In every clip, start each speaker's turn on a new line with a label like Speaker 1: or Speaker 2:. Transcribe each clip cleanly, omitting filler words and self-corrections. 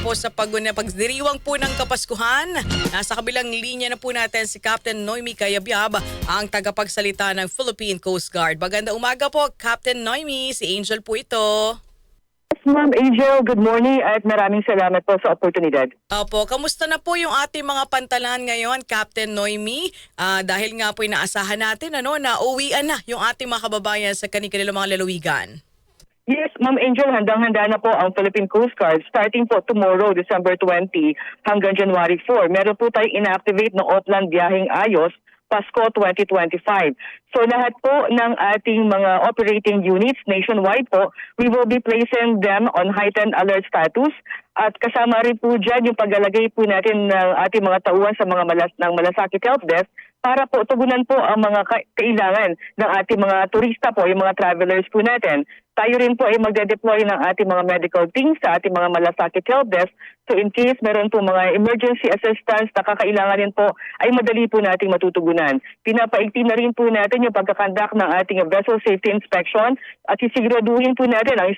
Speaker 1: po sa pagdiriwang po ng Kapaskuhan. Nasa kabilang linya na po natin si Captain Noemi Cayabyab, ang tagapagsalita ng Philippine Coast Guard. Magandang umaga po, Captain Noemi. Si Angel po ito.
Speaker 2: Yes, Ma'am Angel, good morning at maraming salamat po sa oportunidad.
Speaker 1: Opo, kamusta na po yung ating mga pantalan ngayon, Captain Noemi? Dahil nga po inaasahan natin na uwian na yung ating mga kababayan sa kanilang mga lalawigan.
Speaker 2: Yes, Ma'am Angel, handang-handa na po ang Philippine Coast Guard starting po tomorrow, December 20 hanggang January 4. Meron po tayong inactivate ng Oplan Biyaheng Ayos, Pasko 2025. So lahat po ng ating mga operating units nationwide po, we will be placing them on heightened alert status at kasama rin po dyan yung paglalagay po natin ng ating mga tauhan sa mga malasakit help desk para po tugunan po ang mga kailangan ng ating mga turista po, yung mga travelers po natin. Tayo rin po ay magde-deploy ng ating mga medical teams sa ating mga malasakit help desk. So in case meron po mga emergency assistance na kakailangan rin po ay madali po nating matutugunan. Pinapaigti na rin po natin yung pagkakandak ng ating vessel safety inspection at sisiguraduhin po natin ang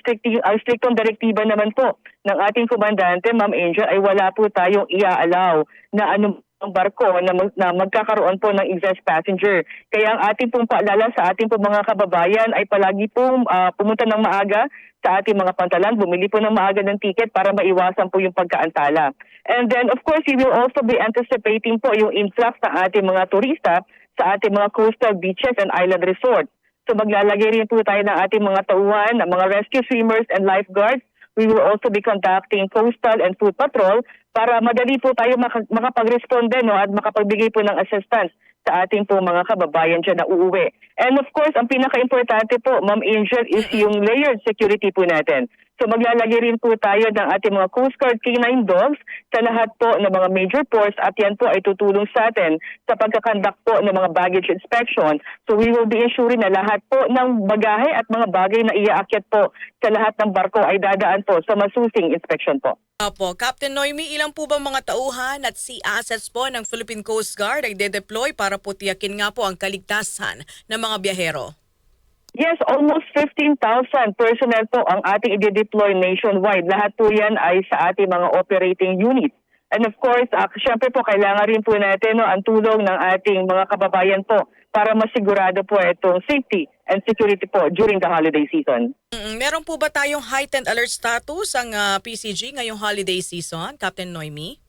Speaker 2: striktong direktiba naman po ng ating komandante, Ma'am Angel, ay wala po tayong ia-allow na ang barko na magkakaroon po ng excess passenger. Kaya ang ating pong paalala sa ating pong mga kababayan ay palagi pong pumunta ng maaga sa ating mga pantalan, bumili po ng maaga ng ticket para maiwasan po yung pagkaantala. And then of course, we will also be anticipating po yung influx ng ating mga turista sa ating mga coastal beaches and island resorts. So maglalagay rin po tayo ng ating mga tauhan, ng mga rescue swimmers and lifeguards. We will also be conducting coastal and food patrol para madali po tayo makapag-responde at makapagbigay po ng assistance sa ating po mga kababayan dyan na uuwi. And of course, ang pinaka-importante po, Ma'am Angel, is yung layered security po natin. So maglalagay rin po tayo ng ating mga Coast Guard K9 dogs sa lahat po ng mga major ports at yan po ay tutulong sa atin sa pagkakandak po ng mga baggage inspection. So we will be ensuring na lahat po ng bagahe at mga bagay na iaakyat po sa lahat ng barko ay dadaan po sa masusing inspection po.
Speaker 1: Opo, Captain Noemi, ilang po ba mga tauhan at sea assets po ng Philippine Coast Guard ay de-deploy para po tiyakin nga po ang kaligtasan ng mga biyahero?
Speaker 2: Yes, almost 15,000 personnel po ang ating i-deploy nationwide. Lahat po yan ay sa ating mga operating units. And of course, syempre po kailangan rin po natin ang tulong ng ating mga kababayan po para masigurado po itong safety and security po during the holiday season.
Speaker 1: Meron po ba tayong heightened alert status ang PCG ngayong holiday season, Captain Noemi?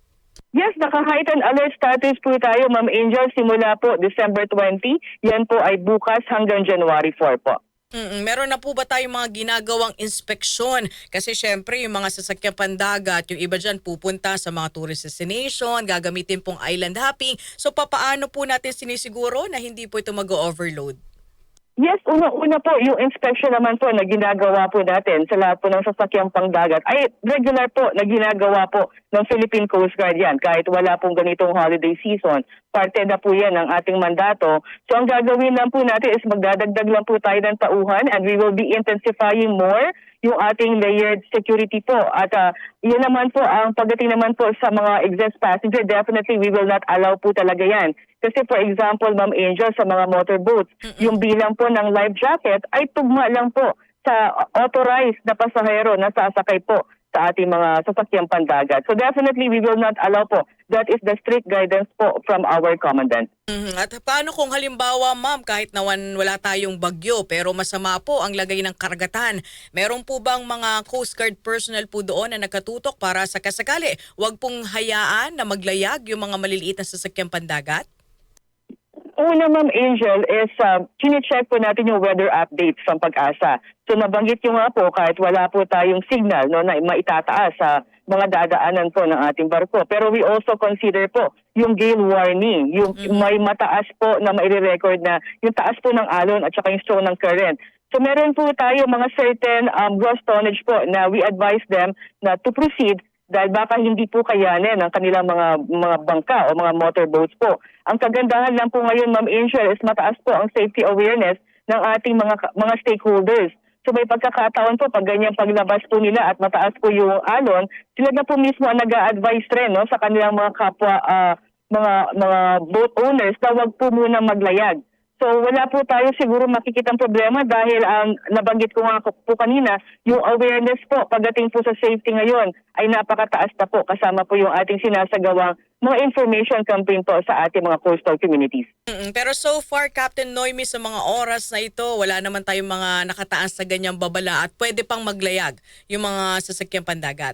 Speaker 2: Yes, naka-heightened alert status po tayo, Ma'am Angel, simula po December 20. Yan po ay bukas hanggang January 4 po.
Speaker 1: Meron na po ba tayong mga ginagawang inspeksyon? Kasi syempre yung mga sasakyang pandagat, yung iba dyan pupunta sa mga tourist destination, gagamitin pong island hopping. So papaano po natin sinisiguro na hindi po ito mag-overload?
Speaker 2: Yes, una po, yung inspection naman po na ginagawa po natin sa lahat po ng sasakyang pangdagat ay regular po na ginagawa po ng Philippine Coast Guard yan kahit wala pong ganitong holiday season. Parte na po yan ng ating mandato. So ang gagawin lang po natin is magdadagdag lang po tayo ng tauhan and we will be intensifying more yung ating layered security po. At yun naman po, ang pagdating naman po sa mga excess passenger, definitely we will not allow po talaga yan. Kasi for example, Ma'am Angel, sa mga motorboats, yung bilang po ng life jacket ay tugma lang po sa authorized na pasahero na sasakay po sa ating mga sasakyang pandagat. So definitely we will not allow po. That is the strict guidance po from our commandant.
Speaker 1: At paano kung halimbawa, ma'am, kahit na wala tayong bagyo pero masama po ang lagay ng karagatan, meron po bang mga Coast Guard personnel po doon na nakatutok para sa kasakali wag pong hayaan na maglayag yung mga maliliit na sasakyang pandagat?
Speaker 2: Una, Ma'am Angel, is chine-check po natin yung weather updates from Pag-asa. So nabanggit nyo nga po kahit wala po tayong signal na maitataas sa mga dadaanan po ng ating barko. Pero we also consider po yung gale warning, yung may mataas po na maire-record na yung taas po ng alon at saka yung strong ng current. So meron po tayo mga certain gross tonnage po na we advise them na to proceed dahil baka hindi po kayanin ang kanilang mga bangka o mga motorboats po. Ang kagandahan lang po ngayon, Ma'am Angel, is mataas po ang safety awareness ng ating mga stakeholders. So may pagkakataon po pag ganyan paglabas po nila at mataas po yung alon, sila na po mismo ang nag-a-advise rin sa kanilang mga kapwa mga boat owners na wag po muna maglayag. So wala po tayo siguro makikitang problema dahil ang nabanggit ko nga po kanina, yung awareness po pagdating po sa safety ngayon ay napakataas na po kasama po yung ating sinasagawang mga information campaign po sa ating mga coastal communities.
Speaker 1: Pero so far, Captain Noemi, sa mga oras na ito, wala naman tayong mga nakataas sa ganyang babala at pwede pang maglayag yung mga sasakyang pandagat.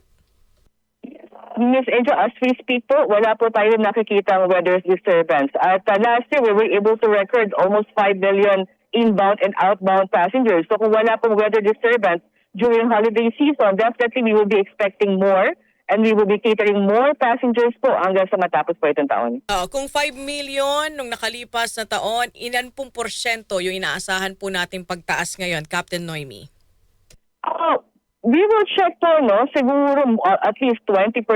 Speaker 2: Miss Angel, as we speak po, wala po tayo nakikitang weather disturbance. At last year, we were able to record almost 5 million inbound and outbound passengers. So kung wala pong weather disturbance during holiday season, definitely we will be expecting more and we will be catering more passengers po hanggang sa matapos po itong taon.
Speaker 1: Kung 5 million nung nakalipas na taon, ilan pong porsyento yung inaasahan po nating pagtaas ngayon, Captain Noemi?
Speaker 2: We will check po, no? Siguro at least 20%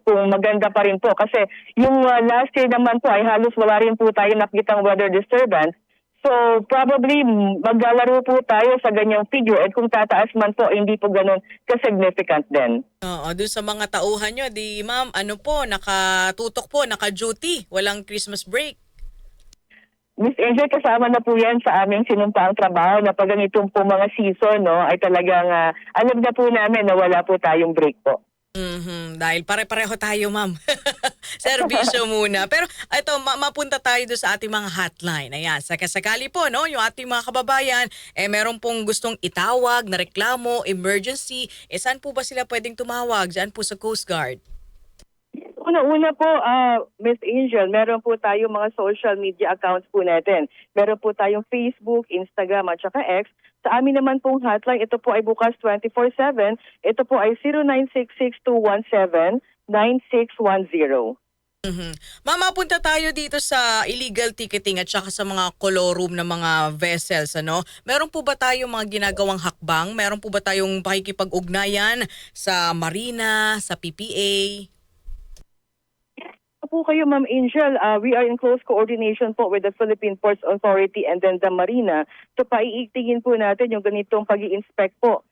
Speaker 2: kung maganda pa rin po. Kasi yung last year naman po ay halos wala rin po tayo nakitang weather disturbance. So probably maglalaro po tayo sa ganyang figure at kung tataas man po, hindi po ganun ka-significant din.
Speaker 1: Doon sa mga tauhan nyo, di ma'am, ano po, nakatutok po, naka-duty, walang Christmas break.
Speaker 2: Miss Angel, kasama na po yan sa aming sinumpaang trabaho na pag ganitong po mga season, no, ay talagang alam na po namin na wala po tayong break po.
Speaker 1: Dahil pare-pareho tayo, ma'am. Serbisyo muna. Pero ito, mapunta tayo doon sa ating mga hotline. Ayan, sakasakali po, no, yung ating mga kababayan, meron pong gustong itawag na reklamo, emergency. Saan po ba sila pwedeng tumawag? Diyan po sa Coast Guard.
Speaker 2: Una po, Miss Angel, meron po tayong mga social media accounts po natin. Meron po tayong Facebook, Instagram at saka X. Sa amin naman pong hotline, ito po ay bukas 24/7. Ito po ay 0966-217-9610.
Speaker 1: Mama, punta tayo dito sa illegal ticketing at saka sa mga colorum ng mga vessels, ano? Meron po ba tayong mga ginagawang hakbang? Meron po ba tayong pakikipag-ugnayan sa Marina, sa PPA?
Speaker 2: Po kayo, Ma'am Angel, we are in close coordination po with the Philippine Ports Authority and then the Marina. So paiigtingin po natin yung ganitong pag-i-inspect po.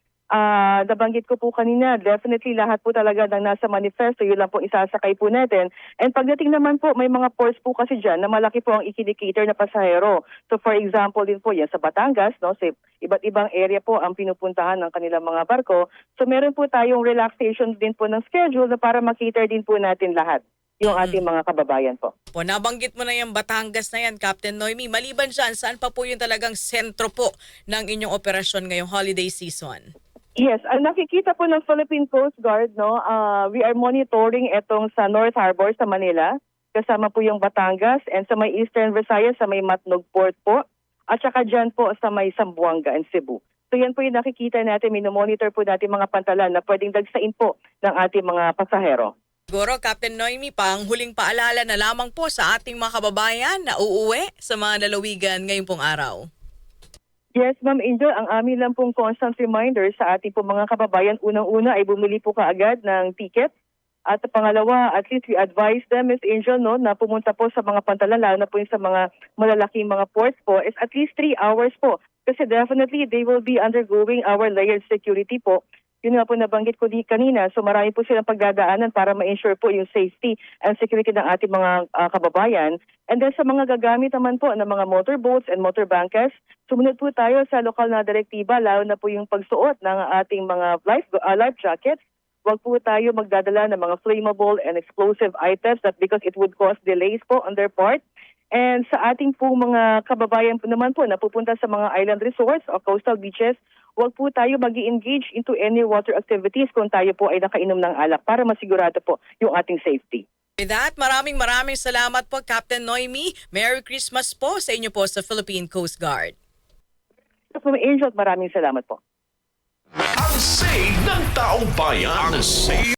Speaker 2: Nabanggit ko po kanina, definitely lahat po talaga ng nasa manifesto, yun lang po isasakay po natin. And pagdating naman po, may mga ports po kasi dyan na malaki po ang ikidikator na pasahero. So for example din po yan sa Batangas, no, sa iba't ibang area po ang pinupuntahan ng kanilang mga barko. So meron po tayong relaxation din po ng schedule na para makiter din po natin lahat yung ating mga kababayan po.
Speaker 1: Nabanggit mo na yung Batangas na yan, Captain Noemi. Maliban dyan, saan pa po yung talagang sentro po ng inyong operasyon ngayong holiday season?
Speaker 2: Yes, ang nakikita po ng Philippine Coast Guard, no, we are monitoring etong sa North Harbor sa Manila, kasama po yung Batangas, and sa may Eastern Visayas, sa may Matnog Port po, at saka dyan po sa may Zamboanga and Cebu. So yan po yung nakikita natin, minomonitor po natin mga pantalan na pwedeng dagsain po ng ating mga pasahero.
Speaker 1: Siguro, Captain Noemi, pang huling paalala na lamang po sa ating mga kababayan na uuwi sa mga lalawigan ngayong pong araw.
Speaker 2: Yes, Ma'am Angel, ang amin lang pong constant reminder sa ating pong mga kababayan, unang-una ay bumili po kaagad ng ticket. At pangalawa, at least we advise them, Miss Angel, no, na pumunta po sa mga pantalan, lalo na po yung sa mga malalaking mga ports po, is at least 3 hours po. Kasi definitely they will be undergoing our layered security po. Yun nga po nabanggit ko kanina, so marami po silang pagdadaanan para ma-ensure po yung safety and security ng ating mga kababayan. And then sa mga gagamit naman po ng mga motorboats and motorbangkas, sumunod po tayo sa lokal na direktiba, lalo na po yung pagsuot ng ating mga life jackets. Huwag po tayo magdadala ng mga flammable and explosive items because it would cause delays po on their part. And sa ating po mga kababayan po naman po na pupunta sa mga island resorts o coastal beaches, huwag po tayo mag-i-engage into any water activities kung tayo po ay nakainom ng alak para masigurado po yung ating safety.
Speaker 1: With that, maraming salamat po, Captain Noemi. Merry Christmas po sa inyo po sa Philippine Coast Guard.
Speaker 2: So, Angel, maraming salamat po.
Speaker 3: Ang say ng taong bayan. Ang say